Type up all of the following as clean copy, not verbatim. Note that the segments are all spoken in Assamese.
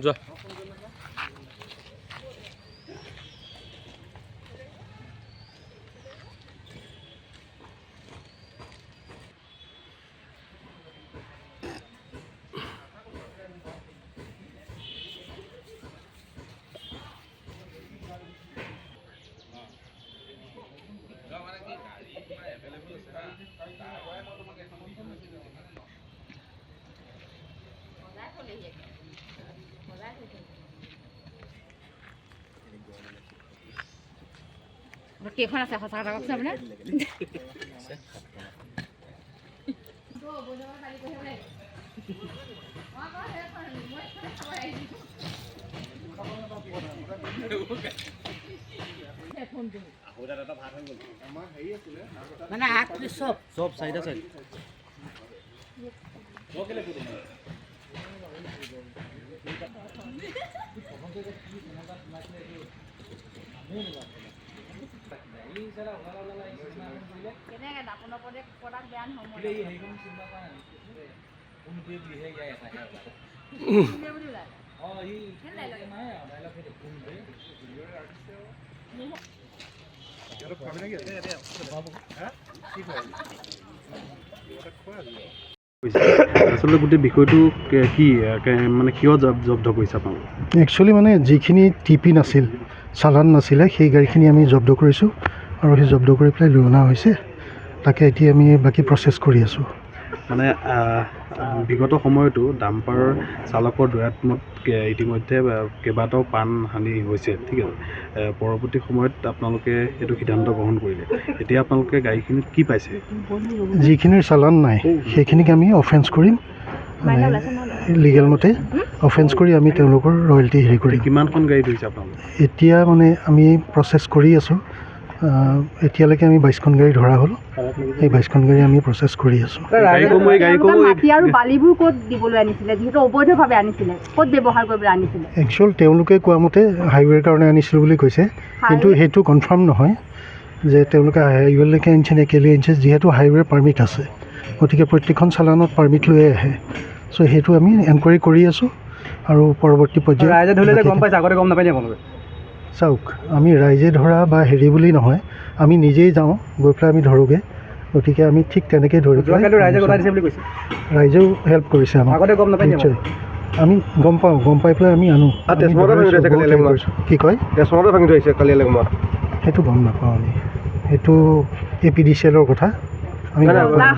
যোৱা কেইখন আছে সঁচা কথা কওকচোন আপোনাৰ মানে চব চাৰিটা চাৰি আচলতে গোটেই বিষয়টো কি মানে কিয় জব্দ কৰিছে আপোনালোকে একচুৱেলি মানে যিখিনি টিপি নাছিল চালান নাছিলে সেই গাড়ীখিনি আমি জব্দ কৰিছোঁ আৰু সেই জব্দ কৰি পেলাই লৈ অনা হৈছে তাকে এতিয়া আমি বাকী প্ৰচেছ কৰি আছোঁ মানে বিগত সময়তো ডাম্পাৰ চালকৰ দৌৰাত্মত ইতিমধ্যে কেইবাটাও প্ৰাণহানি হৈছে ঠিক আছে পৰৱৰ্তী সময়ত আপোনালোকে এইটো সিদ্ধান্ত গ্ৰহণ কৰিলে এতিয়া আপোনালোকে গাড়ীখিনিত কি পাইছে যিখিনিৰ চালান নাই সেইখিনিক আমি অফেন্স কৰিম মানে লিগেল মতে অফেন্স কৰি আমি তেওঁলোকৰ ৰয়েলটি হেৰি কৰিম কিমানখন গাড়ী ধৰিছে আপোনালোকে এতিয়া মানে আমি প্ৰচেছ কৰি আছোঁ এতিয়ালৈকে আমি 22খন গাড়ী ধৰা হ'ল এই 22খন গাড়ী আমি প্ৰচেছ কৰি আছোঁ মাটি আৰু বালিবোৰ ক'ত দিবলৈ আনিছিলে যিহেতু অবৈধভাৱে আনিছিলে ক'ত ব্যৱহাৰ কৰিবলৈ আনিছিলে একচুৱেল তেওঁলোকে কোৱা মতে হাইৱেৰ কাৰণে আনিছিলোঁ বুলি কৈছে কিন্তু সেইটো কনফাৰ্ম নহয় যে তেওঁলোকে হাইৱেলৈকে আনিছে নে কেলৈ আনিছে যিহেতু হাইৱেৰ পাৰ্মিট আছে গতিকে প্ৰত্যেকখন চালানত পাৰ্মিট লৈ আহে চ' সেইটো আমি এনকুৱাৰী কৰি আছোঁ আৰু পৰৱৰ্তী পৰ্যায়ত ৰাইজে ধৰিলে গম পাইছে আগতে গম নাপায় আপোনালোকে চাওক আমি ৰাইজে ধৰা বা হেৰি বুলি নহয় আমি নিজেই যাওঁ গৈ পেলাই আমি ধৰোগৈ গতিকে আমি ঠিক তেনেকৈ ধৰি পেলাই ৰাইজেও হেল্প কৰিছে আমাক নিশ্চয় আমি গম পাওঁ গম পাই পেলাই আমি আনো কি কয় সেইটো গম নাপাওঁ আমি সেইটো APDCL-ৰ কথা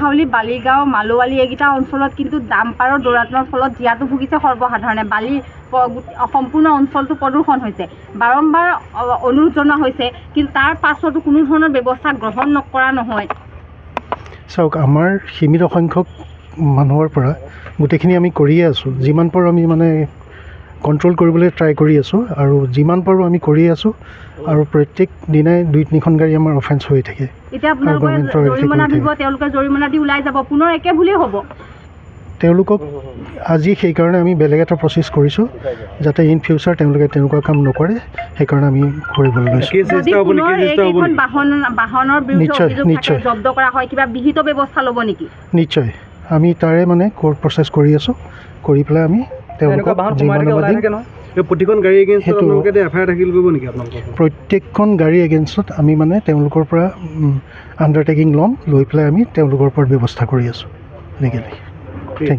হাউলি বালিগাঁও মালোৱালি এইকেইটা অঞ্চলত কিন্তু ডাম্পাৰৰ দৌৰাত্মৰ ফলত জীয়াতু ভুগিছে সৰ্বসাধাৰণে বালি সম্পূৰ্ণ অঞ্চলটো প্ৰদূষণ হৈছে বাৰম্বাৰ অনুৰোধ জনোৱা হৈছে কিন্তু তাৰ পাছতো কোনো ধৰণৰ ব্যৱস্থা গ্ৰহণ নকৰা নহয় চাওক আমাৰ সীমিত সংখ্যক মানুহৰ পৰা গোটেইখিনি আমি কৰিয়ে আছোঁ যিমান পাৰোঁ আমি মানে কণ্ট্ৰল কৰিবলৈ ট্ৰাই কৰি আছোঁ আৰু যিমান পাৰোঁ আমি কৰি আছোঁ আৰু প্ৰত্যেক দিনাই 2-3খন গাড়ী আমাৰ অফেন্স হৈ থাকে এতিয়া আপোনালোকে জৰিমনা দিব তেওঁলোকে জৰিমনা দি ওলাই যাব পুনৰ একে ভুলেই হ'ব তেওঁলোকক আজি সেইকাৰণে আমি বেলেগ এটা প্ৰচেছ কৰিছোঁ যাতে ইন ফিউচাৰ তেওঁলোকে তেনেকুৱা কাম নকৰে সেইকাৰণে আমি কৰিবলৈ লৈছোঁ নিশ্চয় জব্দ কৰা হয় কিবা বিহিত ব্যৱস্থা ল'ব নেকি নিশ্চয় আমি তাৰে মানে কোৰ্ট প্ৰচেছ কৰি আছোঁ কৰি পেলাই আমি তেওঁলোকক প্ৰতিখন গাড়ী এগেইনষ্টত আপোনালোকে এফআইআৰ দাখিল কৰিব নেকি আপোনালোকৰ প্ৰত্যেকখন গাড়ী এগেইনষ্টত আমি মানে তেওঁলোকৰ পৰা আণ্ডাৰটেকিং ল'ম লৈ পেলাই আমি তেওঁলোকৰ ওপৰত ব্যৱস্থা কৰি আছোঁ লিগেলি